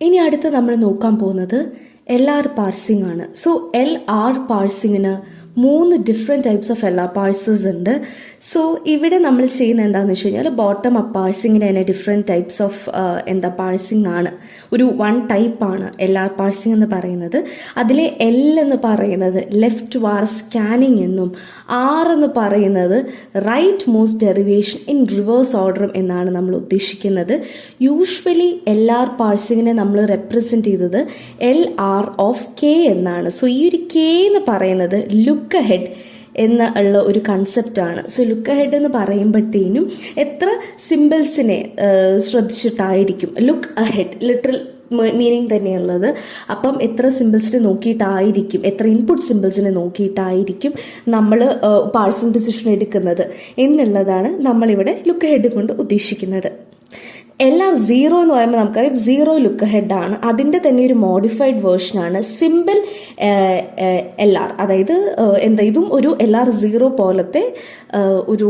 ഇനി അടുത്ത് നമ്മൾ നോക്കാൻ പോകുന്നത് LR പാഴ്സിംഗ് ആണ്. So LR പാഴ്സിങ്ങിന് 3 different types of LR പാഴ്സേഴ്സ് ഉണ്ട്. സോ ഇവിടെ നമ്മൾ ചെയ്യുന്നത് എന്താണെന്ന് വെച്ച് കഴിഞ്ഞാൽ ബോട്ടം അപ്പ് പാഴ്സിങ്ങിന് തന്നെ ഡിഫറെൻറ്റ് ടൈപ്സ് ഓഫ് പാഴ്സിംഗ് ആണ്. ഒരു വൺ ടൈപ്പാണ് LR പാഴ്സിംഗ് എന്ന് പറയുന്നത്. അതിലെ L എന്ന് പറയുന്നത് ലെഫ്റ്റ് വാർ സ്കാനിങ് എന്നും R എന്ന് പറയുന്നത് right most derivation in reverse ഓർഡറും എന്നാണ് നമ്മൾ ഉദ്ദേശിക്കുന്നത്. യൂഷ്വലി LR പാഴ്സിങ്ങിനെ നമ്മൾ റെപ്രസെൻറ്റ് ചെയ്തത് LR ഓഫ് K എന്നാണ്. സോ ഈ ഒരു K എന്ന് പറയുന്നത് ലുക്ക് അഹെഡ് എന്നുള്ള ഒരു കൺസെപ്റ്റാണ്. സോ ലുക്ക് അഹെഡ് എന്ന് പറയുമ്പോഴത്തേനും എത്ര സിമ്പിൾസിനെ ശ്രദ്ധിച്ചിട്ടായിരിക്കും ലുക്ക് അഹെഡ് ലിറ്ററൽ മീനിങ് തന്നെയുള്ളത്. അപ്പം എത്ര സിമ്പിൾസിനെ നോക്കിയിട്ടായിരിക്കും, എത്ര ഇൻപുട്ട് സിമ്പിൾസിനെ നോക്കിയിട്ടായിരിക്കും നമ്മൾ പാഴ്സിംഗ് ഡിസിഷൻ എടുക്കുന്നത് എന്നുള്ളതാണ് നമ്മളിവിടെ ലുക്ക് അഹെഡ് കൊണ്ട് ഉദ്ദേശിക്കുന്നത്. LR0 എന്ന് പറയുമ്പോൾ നമുക്കറിയാം 0 ലുക്ക് ഹെഡ് ആണ്. അതിൻ്റെ തന്നെ ഒരു മോഡിഫൈഡ് വേർഷനാണ് സിമ്പിൾ LR. അതായത് ഇതും ഒരു LR0 പോലത്തെ ഒരു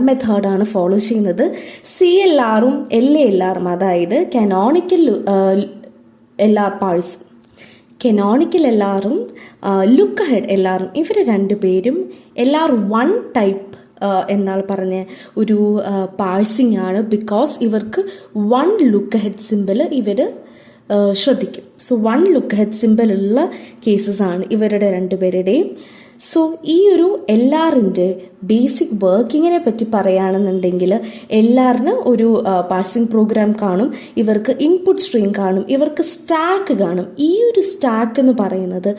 മെത്തേഡാണ് ഫോളോ ചെയ്യുന്നത്. CLRും LALRും അതായത് കനോണിക്കൽ LR പാഴ്സ്, കനോണിക്കൽ LRും ലുക്ക് ഹെഡ് LRും ഇവർ രണ്ടുപേരും LR1 ടൈപ്പ് എന്നാൽ പറഞ്ഞ ഒരു പാഴ്സിംഗ് ആണ്. ബിക്കോസ് ഇവർക്ക് 1 ലുക്ക് ഹെഡ് സിമ്പിൾ ഇവർ ശ്രദ്ധിക്കും. സോ 1 ലുക്ക് ഹെഡ് സിമ്പിൾ ഉള്ള കേസസ് ആണ് ഇവരുടെ രണ്ടുപേരുടെയും. സോ ഈ ഒരു LRന്റെ ബേസിക് വർക്കിങ്ങിനെ പറ്റി പറയുകയാണെന്നുണ്ടെങ്കിൽ LRന് ഒരു പാഴ്സിംഗ് പ്രോഗ്രാം കാണും, ഇവർക്ക് ഇൻപുട്ട് സ്ട്രീം കാണും, ഇവർക്ക് സ്റ്റാക്ക് കാണും. ഈ ഒരു സ്റ്റാക്ക് എന്ന് പറയുന്നത്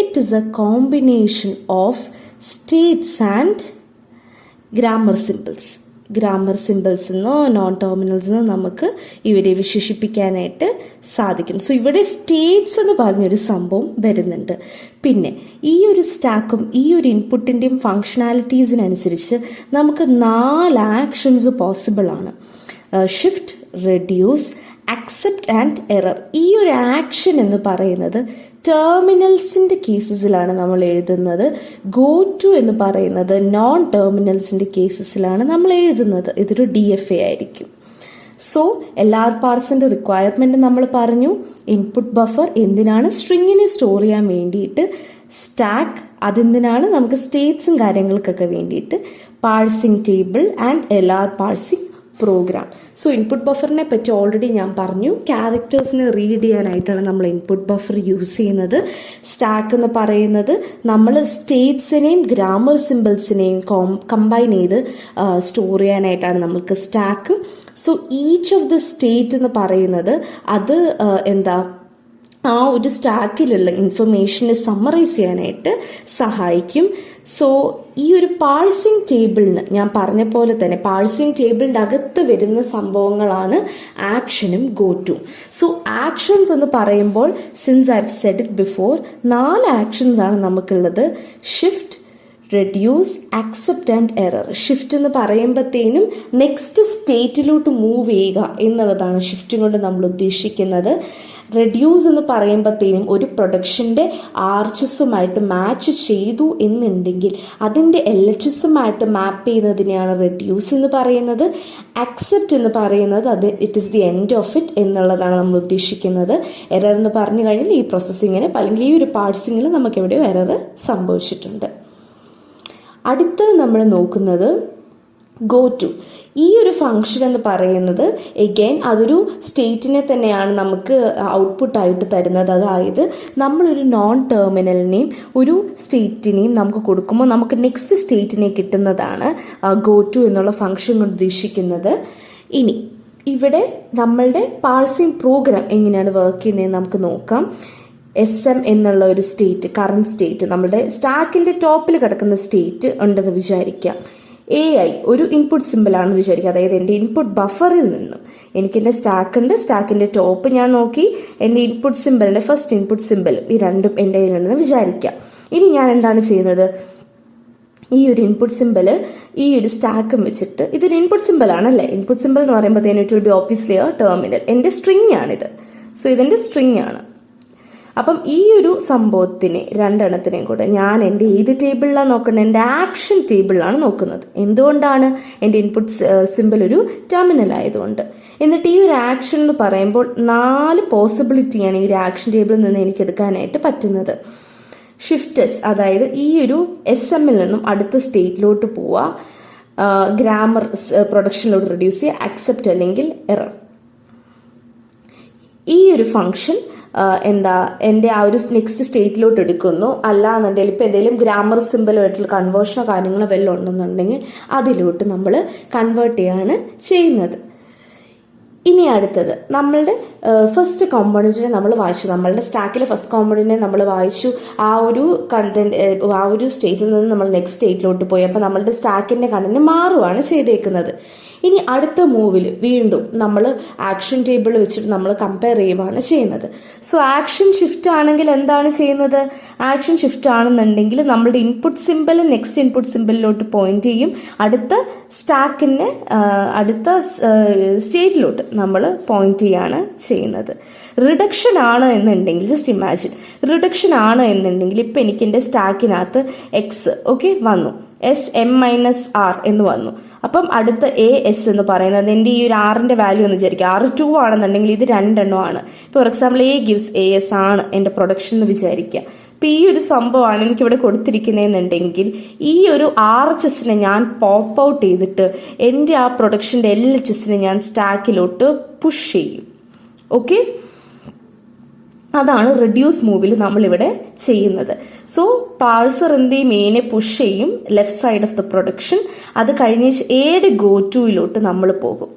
it is A combination of States and grammar symbols എന്നോ നോൺ ടെർമിനൽസ് എന്നോ നമുക്ക് ഇവരെ വിശേഷിപ്പിക്കാനായിട്ട് സാധിക്കും. സോ ഇവിടെ സ്റ്റേറ്റ്സ് എന്ന് പറഞ്ഞൊരു സംഭവം വരുന്നുണ്ട്. പിന്നെ ഈ ഒരു സ്റ്റാക്കും ഈ ഒരു ഇൻപുട്ടിൻ്റെയും ഫങ്ഷനാലിറ്റീസിനനുസരിച്ച് നമുക്ക് 4 ആക്ഷൻസ് പോസിബിൾ ആണ്. Shift, reduce, accept and error. ഈ ഒരു ആക്ഷൻ എന്ന് പറയുന്നത് ടെർമിനൽസിന്റെ കേസസിലാണ് നമ്മൾ എഴുതുന്നത്. ഗോ ടു എന്ന് പറയുന്നത് നോൺ ടെർമിനൽസിന്റെ കേസസിലാണ് നമ്മൾ എഴുതുന്നത്. ഇതൊരു DFA ആയിരിക്കും. സോ LR പാർസിന്റെ റിക്വയർമെന്റ് നമ്മൾ പറഞ്ഞു. ഇൻപുട്ട് ബഫർ എന്തിനാണ്? സ്ട്രിങ്ങിനെ സ്റ്റോർ ചെയ്യാൻ വേണ്ടിയിട്ട്. സ്റ്റാക്ക് അതെന്തിനാണ്? നമുക്ക് സ്റ്റേറ്റ്സും കാര്യങ്ങൾക്കൊക്കെ വേണ്ടിയിട്ട്. Parsing table and LR parsing program. So input ബഫറിനെ പറ്റി ഓൾറെഡി ഞാൻ പറഞ്ഞു. ക്യാരക്ടേഴ്സിനെ റീഡ് ചെയ്യാനായിട്ടാണ് നമ്മൾ ഇൻപുട്ട് ബഫർ യൂസ് ചെയ്യുന്നത്. സ്റ്റാക്ക് എന്ന് പറയുന്നത് നമ്മൾ സ്റ്റേറ്റ്സിനെയും ഗ്രാമർ സിമ്പിൾസിനെയും കമ്പൈൻ ചെയ്ത് സ്റ്റോർ ചെയ്യാനായിട്ടാണ് നമ്മൾക്ക് stack. So each of the state എന്ന് പറയുന്നത് അത് ആ ഒരു സ്റ്റാക്കിലുള്ള ഇൻഫർമേഷനെ സമ്മറൈസ് ചെയ്യാനായിട്ട് സഹായിക്കും. സോ ഈ ഒരു പാഴ്സിംഗ് ടേബിളിന് ഞാൻ പറഞ്ഞ പോലെ തന്നെ പാഴ്സിംഗ് ടേബിളിൻ്റെ അകത്ത് വരുന്ന സംഭവങ്ങളാണ് ആക്ഷനും ഗോ ടു. സോ ആക്ഷൻസ് എന്ന് പറയുമ്പോൾ since I have said it before 4 actions ആണ് നമുക്കുള്ളത്. Shift, reduce, accept and error. Shift എന്ന് പറയുമ്പോഴത്തേനും നെക്സ്റ്റ് സ്റ്റേറ്റിലോട്ട് മൂവ് ചെയ്യുക എന്നുള്ളതാണ് ഷിഫ്റ്റ് കൊണ്ട് നമ്മൾ ഉദ്ദേശിക്കുന്നത്. റെഡ്യൂസ് എന്ന് പറയുമ്പോഴത്തേനും ഒരു പ്രൊഡക്ഷൻ്റെ RHSുമായിട്ട് മാച്ച് ചെയ്തു എന്നുണ്ടെങ്കിൽ അതിൻ്റെ LHSുമായിട്ട് മാപ്പ് ചെയ്യുന്നതിനെയാണ് റെഡ്യൂസ് എന്ന് പറയുന്നത്. അക്സെപ്റ്റ് എന്ന് പറയുന്നത് it is the end of it എന്നുള്ളതാണ് നമ്മൾ ഉദ്ദേശിക്കുന്നത്. എറർ എന്ന് പറഞ്ഞു കഴിഞ്ഞാൽ ഈ പ്രോസസ്സിങ്ങിന് അല്ലെങ്കിൽ ഈ ഒരു പാഴ്സിങ്ങിൽ നമുക്ക് എവിടെയോ എറർ സംഭവിച്ചിട്ടുണ്ട്. അടുത്തത് നമ്മൾ നോക്കുന്നത് ഗോ ടു. ഈ ഒരു ഫംഗ്ഷൻ എന്ന് പറയുന്നത് എഗെയിൻ അതൊരു സ്റ്റേറ്റിനെ തന്നെയാണ് നമുക്ക് ഔട്ട്പുട്ടായിട്ട് തരുന്നത്. അതായത് നമ്മളൊരു നോൺ ടെർമിനലിനെയും ഒരു സ്റ്റേറ്റിനെയും നമുക്ക് കൊടുക്കുമ്പോൾ നമുക്ക് നെക്സ്റ്റ് സ്റ്റേറ്റിനെ കിട്ടുന്നതാണ് ഗോ ടു എന്നുള്ള ഫംഗ്ഷൻ കൊണ്ട് ഉദ്ദേശിക്കുന്നത്. ഇനി ഇവിടെ നമ്മളുടെ പാഴ്സിംഗ് പ്രോഗ്രാം എങ്ങനെയാണ് വർക്ക് ചെയ്യുന്നതെന്ന് നമുക്ക് നോക്കാം. SM എന്നുള്ള ഒരു സ്റ്റേറ്റ്, കറന്റ് സ്റ്റേറ്റ്, നമ്മുടെ സ്റ്റാക്കിൻ്റെ ടോപ്പിൽ കിടക്കുന്ന സ്റ്റേറ്റ് ഉണ്ടെന്ന് വിചാരിക്കാം. AI ഒരു ഇൻപുട്ട് സിമ്പിളാണെന്ന് വിചാരിക്കുക. അതായത് എൻ്റെ ഇൻപുട്ട് ബഫറിൽ നിന്നും എനിക്ക് എൻ്റെ സ്റ്റാക്കുണ്ട്, സ്റ്റാക്കിൻ്റെ ടോപ്പ് ഞാൻ നോക്കി, എൻ്റെ ഇൻപുട്ട് സിമ്പിളിൻ്റെ ഫസ്റ്റ് ഇൻപുട്ട് സിമ്പിൾ ഈ രണ്ടും എൻ്റെ കയ്യിലുണ്ടെന്ന് വിചാരിക്കുക. ഇനി ഞാൻ എന്താണ് ചെയ്യുന്നത്? ഈ ഒരു ഇൻപുട്ട് സിമ്പിൾ ഈ ഒരു സ്റ്റാക്കും വെച്ചിട്ട്, ഇതൊരു ഇൻപുട്ട് സിമ്പിൾ ആണല്ലേ. ഇൻപുട്ട് സിമ്പിൾ എന്ന് പറയുമ്പോഴത്തേനും it will be obviously A terminal. എൻ്റെ സ്ട്രിങ് ആണിത്. സോ ഇതെൻ്റെ സ്ട്രിങ് ആണ്. അപ്പം ഈ ഒരു സംഭവത്തിനെ രണ്ടെണ്ണത്തിനെയും കൂടെ ഞാൻ എൻ്റെ ഏത് ടേബിളിലാണ് നോക്കുന്നത്? എൻ്റെ ആക്ഷൻ ടേബിളിലാണ് നോക്കുന്നത്. എന്തുകൊണ്ടാണ്? എൻ്റെ ഇൻപുട്ട് സിമ്പിൾ ഒരു ടെർമിനൽ ആയതുകൊണ്ട്. എന്നിട്ട് ഈ ഒരു ആക്ഷൻ എന്ന് പറയുമ്പോൾ 4 പോസിബിലിറ്റിയാണ് ഈ ഒരു ആക്ഷൻ ടേബിളിൽ നിന്ന് എനിക്ക് എടുക്കാനായിട്ട് പറ്റുന്നത്. ഷിഫ്റ്റ് എസ്, അതായത് ഈ ഒരു SMൽ നിന്നും അടുത്ത സ്റ്റേറ്റിലോട്ട് പോവുക, ഗ്രാമർ പ്രൊഡക്ഷനിലോട്ട് റെഡ്യൂസ് ചെയ്യുക, അക്സെപ്റ്റ് അല്ലെങ്കിൽ എറർ. ഈ ഒരു ഫംഗ്ഷൻ എൻ്റെ ആ ഒരു നെക്സ്റ്റ് സ്റ്റേറ്റിലോട്ട് എടുക്കുന്നു. അല്ലാന്നുണ്ടെങ്കിൽ ഇപ്പം എന്തെങ്കിലും ഗ്രാമർ സിമ്പിളുമായിട്ടുള്ള കൺവേർഷനോ കാര്യങ്ങളോ വല്ലതും ഉണ്ടെന്നുണ്ടെങ്കിൽ അതിലോട്ട് നമ്മൾ കൺവേർട്ട് ചെയ്യാണ് ചെയ്യുന്നത്. ഇനി അടുത്തത് നമ്മളുടെ ഫസ്റ്റ് കോമ്പണൻറ്റിനെ നമ്മൾ വായിച്ചു, നമ്മളുടെ സ്റ്റാക്കിലെ ഫസ്റ്റ് കോമ്പണൻറ്റിനെ നമ്മൾ വായിച്ചു. ആ ഒരു കണ്ടന്റ് ആ ഒരു സ്റ്റേറ്റിൽ നിന്ന് നമ്മൾ നെക്സ്റ്റ് സ്റ്റേറ്റിലോട്ട് പോയി. അപ്പോൾ നമ്മളുടെ സ്റ്റാക്കിൻ്റെ കണ്ടന്റ് മാറുകയാണ് ചെയ്തേക്കുന്നത്. ഇനി അടുത്ത മൂവിൽ വീണ്ടും നമ്മൾ ആക്ഷൻ ടേബിൾ വെച്ചിട്ട് നമ്മൾ കമ്പയർ ചെയ്യുകയാണ് ചെയ്യുന്നത്. സോ ആക്ഷൻ ഷിഫ്റ്റ് ആണെങ്കിൽ എന്താണ് ചെയ്യുന്നത്? ആക്ഷൻ ഷിഫ്റ്റ് ആണെന്നുണ്ടെങ്കിൽ നമ്മളുടെ ഇൻപുട്ട് സിമ്പിൾ നെക്സ്റ്റ് ഇൻപുട്ട് സിമ്പിളിലോട്ട് പോയിന്റ് ചെയ്യും. അടുത്ത സ്റ്റാക്കിനെ അടുത്ത സ്റ്റേറ്റിലോട്ട് നമ്മൾ പോയിന്റ് ചെയ്യാണ് ചെയ്യുന്നത്. റിഡക്ഷൻ ആണ് എന്നുണ്ടെങ്കിൽ ജസ്റ്റ് ഇമാജിൻ, റിഡക്ഷൻ ആണ് എന്നുണ്ടെങ്കിൽ ഇപ്പം എനിക്ക് എൻ്റെ സ്റ്റാക്കിനകത്ത് എക്സ് വന്നു, SM-R എന്ന് വന്നു. അപ്പം അടുത്ത AS എന്ന് പറയുന്നത് എൻ്റെ ഈ ഒരു ആറിൻ്റെ വാല്യൂ എന്ന് വിചാരിക്കുക. 2 ആണെന്നുണ്ടെങ്കിൽ ഇത് 2 എണ്ണമാണ്. For example A gives AS ആണ് എൻ്റെ പ്രൊഡക്ഷൻ എന്ന് വിചാരിക്കുക. അപ്പം ഈ ഒരു സംഭവമാണ് എനിക്കിവിടെ കൊടുത്തിരിക്കുന്നതെന്നുണ്ടെങ്കിൽ ഈ ഒരു RHSനെ ഞാൻ പോപ്പ് ഔട്ട് ചെയ്തിട്ട് എൻ്റെ ആ പ്രൊഡക്ഷൻ്റെ LHSനെ ഞാൻ സ്റ്റാക്കിലോട്ട് പുഷ് ചെയ്യും. ഓക്കെ, അതാണ് റെഡ്യൂസ് മൂവിൽ നമ്മളിവിടെ ചെയ്യുന്നത്. സോ പാഴ്സർ എന്ത് ചെയ്യും? മെയിനെ പുഷ് ചെയ്യും left side of the production. അത് കഴിഞ്ഞ് ഏഡ് ഗോ ടുയിലോട്ട് നമ്മൾ പോകും.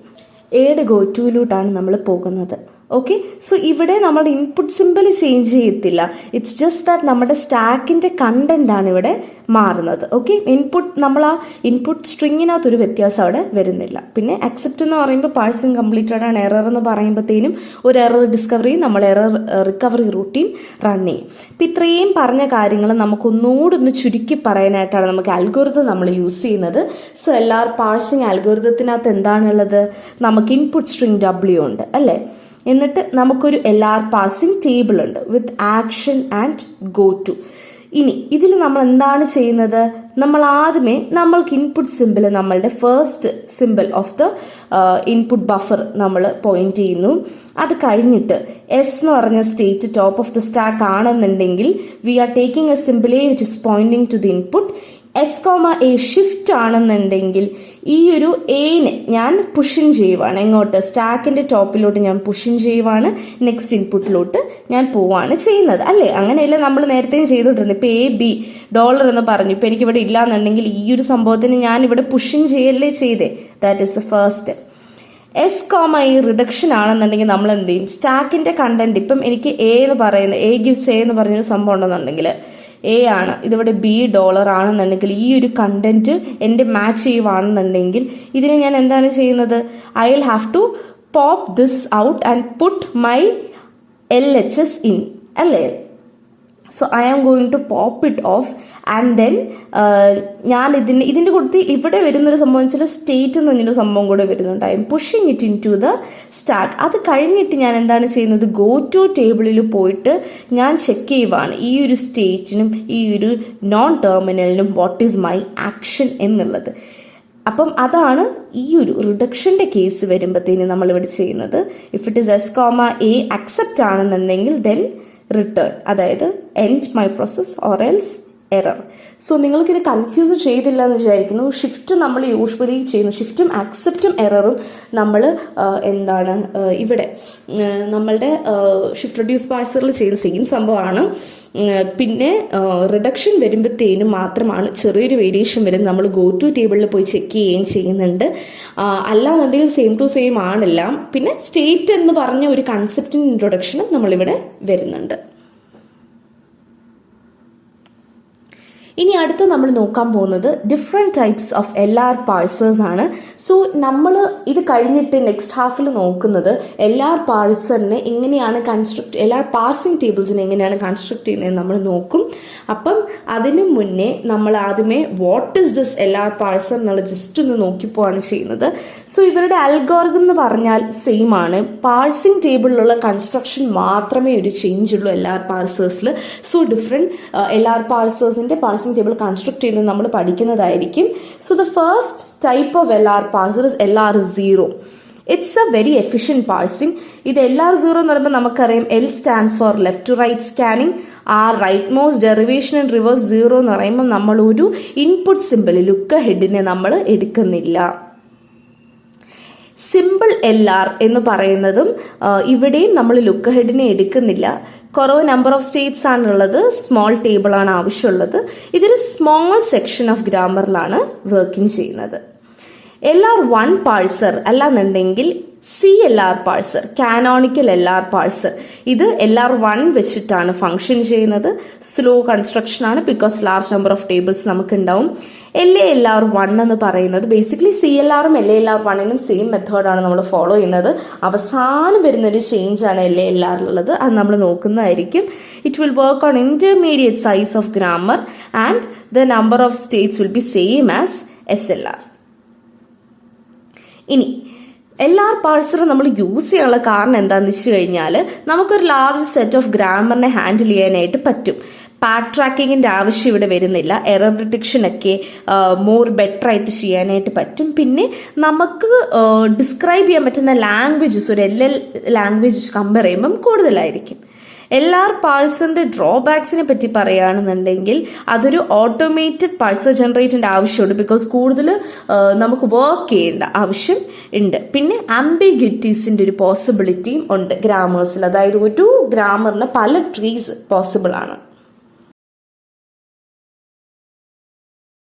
ഏഡ് ഗോ ടുയിലോട്ടാണ് നമ്മൾ പോകുന്നത്. ഓക്കെ, സോ ഇവിടെ നമ്മുടെ ഇൻപുട്ട് സിമ്പിൾ ചേഞ്ച് ചെയ്യത്തില്ല. ഇറ്റ്സ് ജസ്റ്റ് ദാറ്റ് നമ്മുടെ സ്റ്റാക്കിന്റെ കണ്ടന്റ് ആണ് ഇവിടെ മാറുന്നത്. ഓക്കെ, നമ്മൾ ആ ഇൻപുട്ട് സ്ട്രിങ്ങിനകത്തൊരു വ്യത്യാസം അവിടെ വരുന്നില്ല. പിന്നെ അക്സെപ്റ്റ് എന്ന് പറയുമ്പോൾ പാഴ്സിങ് കംപ്ലീറ്റഡ് ആണ്. എറർ എന്ന് പറയുമ്പോഴത്തേനും ഒരു എറർ ഡിസ്കവർ ചെയ്യും, നമ്മൾ എറർ റിക്കവറി റൂട്ടീൻ റൺ ചെയ്യും. ഇപ്പം ഇത്രയും പറഞ്ഞ കാര്യങ്ങൾ നമുക്കൊന്നുകൂടി ഒന്ന് ചുരുക്കി പറയാനായിട്ടാണ് നമുക്ക് അൽഗോരിതം നമ്മൾ യൂസ് ചെയ്യുന്നത്. സോ പാഴ്സിങ് അൽഗോരിതത്തിനകത്ത് എന്താണുള്ളത്? നമുക്ക് ഇൻപുട്ട് സ്ട്രിങ് W ഉണ്ട് അല്ലേ? എന്നിട്ട് നമുക്കൊരു പാഴ്സിങ് ടേബിൾ ഉണ്ട് with action and go to. ഇനി ഇതിൽ നമ്മൾ എന്താണ് ചെയ്യുന്നത്? നമ്മൾ ആദ്യമേ നമ്മൾക്ക് ഇൻപുട്ട് സിമ്പിൾ, നമ്മളുടെ first simple of the input buffer നമ്മൾ പോയിന്റ് ചെയ്യുന്നു. അത് കഴിഞ്ഞിട്ട് എസ് എന്ന് പറഞ്ഞ state top of the stack ആണെന്നുണ്ടെങ്കിൽ we are taking a simple A which is pointing to the input. S,A shift ആണെന്നുണ്ടെങ്കിൽ ഈ ഒരു എനെ ഞാൻ പുഷിൻ ചെയ്യുവാണ്. എങ്ങോട്ട്? സ്റ്റാക്കിന്റെ ടോപ്പിലോട്ട് ഞാൻ പുഷിൻ ചെയ്യുവാണ്. നെക്സ്റ്റ് ഇൻപുട്ടിലോട്ട് ഞാൻ പോവാണ് ചെയ്യുന്നത് അല്ലേ? അങ്ങനെയല്ല നമ്മൾ നേരത്തെയും ചെയ്തോണ്ടിരുന്നത്. ഇപ്പൊ $A,B എന്ന് പറഞ്ഞു. ഇപ്പൊ എനിക്കിവിടെ ഇല്ലാന്നുണ്ടെങ്കിൽ ഈ ഒരു സംഭവത്തിന് ഞാൻ ഇവിടെ പുഷിൻ ചെയ്യല്ലേ ചെയ്തേ. That is the first. S,A reduction ആണെന്നുണ്ടെങ്കിൽ നമ്മൾ എന്ത് ചെയ്യും? സ്റ്റാക്കിന്റെ കണ്ടന്റ് ഇപ്പം എനിക്ക് A എന്ന് പറയുന്നത് A gives A എന്ന് പറഞ്ഞൊരു സംഭവം ഉണ്ടെന്നുണ്ടെങ്കിൽ A ആണ്, ഇതിവിടെ $B ആണെന്നുണ്ടെങ്കിൽ ഈ ഒരു കണ്ടന്റ് എൻ്റെ മാച്ച് ചെയ്യുവാണെന്നുണ്ടെങ്കിൽ ഇതിനെ ഞാൻ എന്താണ് ചെയ്യുന്നത്? I will have to pop this out and put my LHS in അല്ലേ? So I am going to pop it off and then ഞാൻ ഇതിൻ്റെ കൊടുത്ത് ഇവിടെ വരുന്നൊരു സംഭവം വെച്ചാൽ സ്റ്റേറ്റ് എന്ന് പറഞ്ഞൊരു സംഭവം കൂടെ വരുന്നുണ്ട്. I'm pushing it into the stack. അത് കഴിഞ്ഞിട്ട് ഞാൻ എന്താണ് ചെയ്യുന്നത്? ഗോ ടു ടേബിളിൽ പോയിട്ട് ഞാൻ ചെക്ക് ചെയ്യുവാണ് ഈ ഒരു സ്റ്റേറ്റിനും ഈ ഒരു നോൺ ടെർമിനലിനും വാട്ട് ഈസ് മൈ ആക്ഷൻ എന്നുള്ളത്. അപ്പം അതാണ് ഈ ഒരു റിഡക്ഷന്റെ കേസ് വരുമ്പോഴത്തേന് നമ്മളിവിടെ ചെയ്യുന്നത്. If it is S,A accept ആണെന്നുണ്ടെങ്കിൽ ദെൻ റിട്ടേൺ, അതായത് end my process or else error. So നിങ്ങൾക്കിത് കൺഫ്യൂസ് ചെയ്തില്ല എന്ന് വിചാരിക്കുന്നു. ഷിഫ്റ്റ് നമ്മൾ യൂഷ്വലി ചെയ്യുന്നു. ഷിഫ്റ്റും അക്സെപ്റ്റും എററും നമ്മൾ എന്താണ് ഇവിടെ നമ്മളുടെ ഷിഫ്റ്റ് റെഡ്യൂസ് പാഴ്സറിൽ ചെയ്യുന്ന സെയിം സംഭവമാണ്. പിന്നെ റിഡക്ഷൻ വരുമ്പോഴത്തേനും മാത്രമാണ് ചെറിയൊരു വേരിയേഷൻ വരുന്നത്. നമ്മൾ ഗോ ടു ടേബിളിൽ പോയി ചെക്ക് ചെയ്യുകയും ചെയ്യുന്നുണ്ട്. അല്ലാന്നുണ്ടെങ്കിൽ സെയിം ടു സെയിം ആണില്ല. പിന്നെ സ്റ്റേറ്റ് എന്ന് പറഞ്ഞ ഒരു കൺസെപ്റ്റിൻ്റെ ഇൻട്രൊഡക്ഷനും നമ്മളിവിടെ വരുന്നുണ്ട്. ഇനി അടുത്ത് നമ്മൾ നോക്കാൻ പോകുന്നത് ഡിഫറെൻറ്റ് ടൈപ്സ് ഓഫ് LR പാഴ്സേഴ്സ് ആണ്. സോ നമ്മൾ ഇത് കഴിഞ്ഞിട്ട് നെക്സ്റ്റ് ഹാഫിൽ നോക്കുന്നത് LR പാഴ്സറിനെ എങ്ങനെയാണ് LR പാർസിംഗ് ടേബിൾസിനെ എങ്ങനെയാണ് കൺസ്ട്രക്ട് ചെയ്യുന്നത് നമ്മൾ നോക്കും. അപ്പം അതിനു മുന്നേ നമ്മൾ ആദ്യമേ what is this LR parser എന്നുള്ള ജസ്റ്റ് ഒന്ന് നോക്കിപ്പോവാണ് ചെയ്യുന്നത്. സോ ഇവരുടെ അൽഗോരിതം എന്ന് പറഞ്ഞാൽ സെയിം ആണ്. പാർസിംഗ് ടേബിളിലുള്ള കൺസ്ട്രക്ഷൻ മാത്രമേ ഒരു ചേഞ്ച് ഉള്ളൂ LR പാഴ്സേഴ്സിൽ. സോ ഡിഫറെൻറ്റ് LR പാഴ്സേഴ്സിന്റെ പാർസിംഗ് ടേബിൾ കൺസ്ട്രക്ട് ചെയ്യുന്നത് നമ്മൾ പഠിക്കുന്നതായിരിക്കും. So the first type of LR parser is LR0. It's a very efficient parsing. ഇത് LR0 എന്ന് പറയുമ്പോൾ നമുക്കറിയാം L stands for left to right scanning, right most derivation and reverse 0 എന്ന് പറയുമ്പോൾ നമ്മൾ ഒരു ഇൻപുട്ട് സിമ്പിൾ ലുക്ക് ഹെഡിനെ നമ്മൾ എടുക്കുന്നില്ല. സിമ്പിൾ LR എന്ന് പറയുന്നതും ഇവിടെയും നമ്മൾ ലുക്ക് ഹെഡിനെ എടുക്കുന്നില്ല. കുറവ് നമ്പർ ഓഫ് സ്റ്റേറ്റ്സ് ആണുള്ളത്, സ്മോൾ ടേബിൾ ആണ് ആവശ്യമുള്ളത്. ഇതൊരു സ്മോൾ സെക്ഷൻ ഓഫ് ഗ്രാമറിലാണ് വർക്കിംഗ് ചെയ്യുന്നത്. LR1 പാഴ്സർ അല്ലാന്നുണ്ടെങ്കിൽ CLR parser, canonical LR parser, ഇത് LR1 വെച്ചിട്ടാണ് ഫങ്ഷൻ ചെയ്യുന്നത്. സ്ലോ കൺസ്ട്രക്ഷൻ ആണ് because large number of tables നമുക്ക് ഉണ്ടാവും. LALR1 എന്ന് പറയുന്നത് ബേസിക്കലി CLRും LALR1നും സെയിം മെത്തേഡാണ് നമ്മൾ ഫോളോ ചെയ്യുന്നത്. അവസാനം വരുന്നൊരു ചേഞ്ച് ആണ് LALRലുള്ളത്, അത് നമ്മൾ നോക്കുന്നതായിരിക്കും. It will work on intermediate size of grammar and the number of states will be same as SLR. ഇനി LR പാഴ്സർ നമ്മൾ യൂസ് ചെയ്യാനുള്ള കാരണം എന്താണെന്ന് വെച്ച് കഴിഞ്ഞാൽ നമുക്കൊരു ലാർജ് സെറ്റ് ഓഫ് ഗ്രാമറിനെ ഹാൻഡിൽ ചെയ്യാനായിട്ട് പറ്റും. പാക്ക് ട്രാക്കിങ്ങിന്റെ ആവശ്യം ഇവിടെ വരുന്നില്ല. എറർ ഡിറ്റക്ഷൻ ഒക്കെ മോർ ബെറ്റർ ആയിട്ട് ചെയ്യാനായിട്ട് പറ്റും. പിന്നെ നമുക്ക് ഡിസ്ക്രൈബ് ചെയ്യാൻ പറ്റുന്ന ലാംഗ്വേജസ് ഒരു LL ലാംഗ്വേജ് കമ്പയർ ചെയ്യുമ്പം കൂടുതലായിരിക്കും. LR പാഴ്സറിന്റെ ഡ്രോബാക്സിനെ പറ്റി പറയുകയാണെന്നുണ്ടെങ്കിൽ അതൊരു ഓട്ടോമേറ്റഡ് പാഴ്സർ ജനറേറ്റിന്റെ ആവശ്യമുണ്ട്. ബിക്കോസ് കൂടുതൽ നമുക്ക് വർക്ക് ചെയ്യേണ്ട ആവശ്യം ഉണ്ട്. പിന്നെ ആംബിഗ്യൂറ്റീസിന്റെ ഒരു പോസിബിലിറ്റിയും ഉണ്ട് ഗ്രാമേഴ്സിൽ. അതായത് ഒരു ഗ്രാമറിന് പല ട്രീസ് പോസിബിൾ ആണ്.